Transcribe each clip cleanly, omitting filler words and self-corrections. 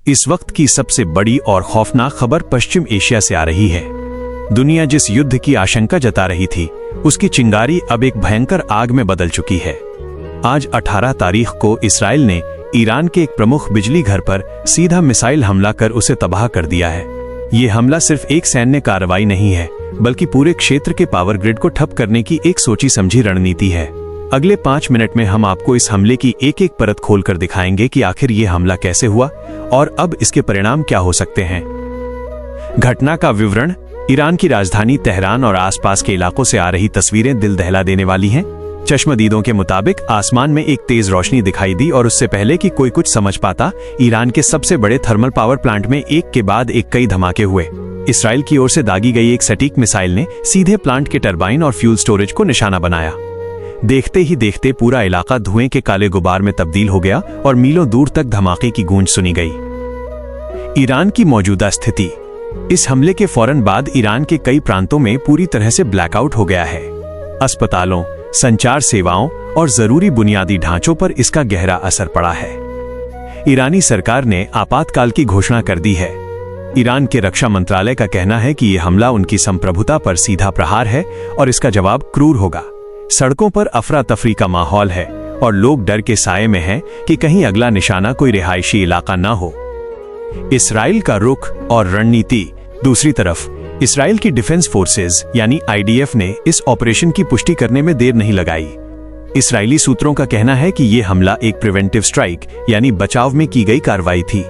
इस वक्त की सबसे बड़ी और खौफनाक खबर पश्चिम एशिया से आ रही है। दुनिया जिस युद्ध की आशंका जता रही थी, उसकी चिंगारी अब एक भयंकर आग में बदल चुकी है। आज 18 तारीख को इसराइल ने ईरान के एक प्रमुख बिजली घर पर सीधा मिसाइल हमला कर उसे तबाह कर दिया है। ये हमला सिर्फ एक सैन्य कार्रवाई नहीं है, बल्कि पूरे क्षेत्र के पावर ग्रिड को ठप करने की एक सोची समझी रणनीति है। अगले 5 मिनट में हम आपको इस हमले की एक एक परत खोलकर दिखाएंगे कि आखिर ये हमला कैसे हुआ और अब इसके परिणाम क्या हो सकते हैं। घटना का विवरण। ईरान की राजधानी तेहरान और आसपास के इलाकों से आ रही तस्वीरें दिल दहला देने वाली हैं। चश्मदीदों के मुताबिक आसमान में एक तेज रोशनी दिखाई दी और उससे पहले कि कोई कुछ समझ पाता, ईरान के सबसे बड़े थर्मल पावर प्लांट में एक के बाद एक कई धमाके हुए। इसराइल की ओर से दागी गई एक सटीक मिसाइल ने सीधे प्लांट के टरबाइन और फ्यूल स्टोरेज को निशाना बनाया। देखते ही देखते पूरा इलाका धुएं के काले गुबार में तब्दील हो गया और मीलों दूर तक धमाके की गूंज सुनी गई। ईरान की मौजूदा स्थिति। इस हमले के फौरन बाद ईरान के कई प्रांतों में पूरी तरह से ब्लैकआउट हो गया है। अस्पतालों, संचार सेवाओं और जरूरी बुनियादी ढांचों पर इसका गहरा असर पड़ा है। ईरानी सरकार ने आपातकाल की घोषणा कर दी है। ईरान के रक्षा मंत्रालय का कहना है कि यह हमला उनकी संप्रभुता पर सीधा प्रहार है और इसका जवाब क्रूर होगा। सड़कों पर अफरा तफरी का माहौल है और लोग डर के साए में हैं कि कहीं अगला निशाना कोई रिहायशी इलाका न हो। इसराइल का रुख और रणनीति। दूसरी तरफ इसराइल की डिफेंस फोर्सेज यानी आईडीएफ ने इस ऑपरेशन की पुष्टि करने में देर नहीं लगाई। इसराइली सूत्रों का कहना है कि यह हमला एक प्रिवेंटिव स्ट्राइक यानी बचाव में की गई कार्रवाई थी।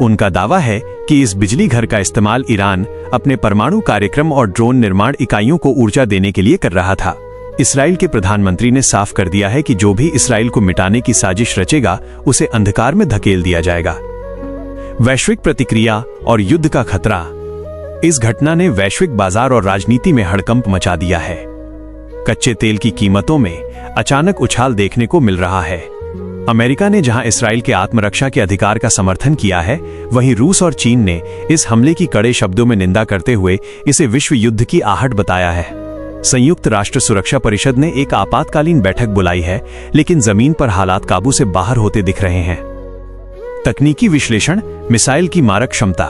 उनका दावा है कि इस बिजली घर का इस्तेमाल ईरान अपने परमाणु कार्यक्रम और ड्रोन निर्माण इकाइयों को ऊर्जा देने के लिए कर रहा था। इसराइल के प्रधानमंत्री ने साफ कर दिया है कि जो भी इसराइल को मिटाने की साजिश रचेगा, उसे अंधकार में धकेल दिया जाएगा। वैश्विक प्रतिक्रिया और युद्ध का खतरा। इस घटना ने वैश्विक बाजार और राजनीति में हड़कंप मचा दिया है। कच्चे तेल की कीमतों में अचानक उछाल देखने को मिल रहा है। अमेरिका ने जहां इसराइल के आत्मरक्षा के अधिकार का समर्थन किया है, वहीं रूस और चीन ने इस हमले की कड़े शब्दों में निंदा करते हुए इसे विश्व युद्ध की आहट बताया है। संयुक्त राष्ट्र सुरक्षा परिषद ने एक आपातकालीन बैठक बुलाई है, लेकिन जमीन पर हालात काबू से बाहर होते दिख रहे हैं। तकनीकी विश्लेषण। मिसाइल की मारक क्षमता।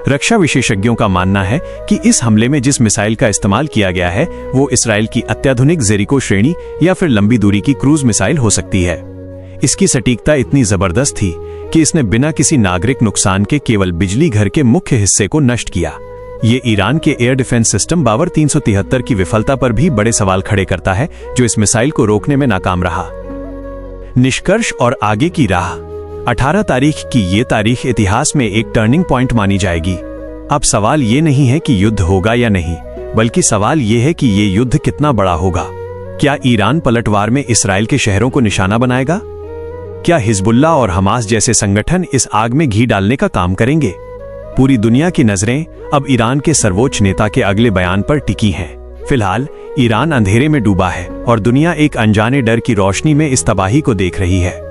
रक्षा विशेषज्ञों का मानना है कि इस हमले में जिस मिसाइल का इस्तेमाल किया गया है, वो इसराइल की अत्याधुनिक जेरिको श्रेणी या फिर लंबी दूरी की क्रूज मिसाइल हो सकती है। इसकी सटीकता इतनी जबरदस्त थी कि इसने बिना किसी नागरिक नुकसान के केवल बिजली घर के मुख्य हिस्से को नष्ट किया। ये ईरान के एयर डिफेंस सिस्टम बावर 373 की विफलता पर भी बड़े सवाल खड़े करता है, जो इस मिसाइल को रोकने में नाकाम रहा। निष्कर्ष और आगे की राह। 18 तारीख की ये तारीख इतिहास में एक टर्निंग पॉइंट मानी जाएगी। अब सवाल ये नहीं है कि युद्ध होगा या नहीं, बल्कि सवाल ये है कि ये युद्ध कितना बड़ा होगा। क्या ईरान पलटवार में इसराइल के शहरों को निशाना बनाएगा? क्या हिजबुल्लाह और हमास जैसे संगठन इस आग में घी डालने का काम करेंगे? पूरी दुनिया की नजरें अब ईरान के सर्वोच्च नेता के अगले बयान पर टिकी हैं। फिलहाल ईरान अंधेरे में डूबा है और दुनिया एक अनजाने डर की रोशनी में इस तबाही को देख रही है।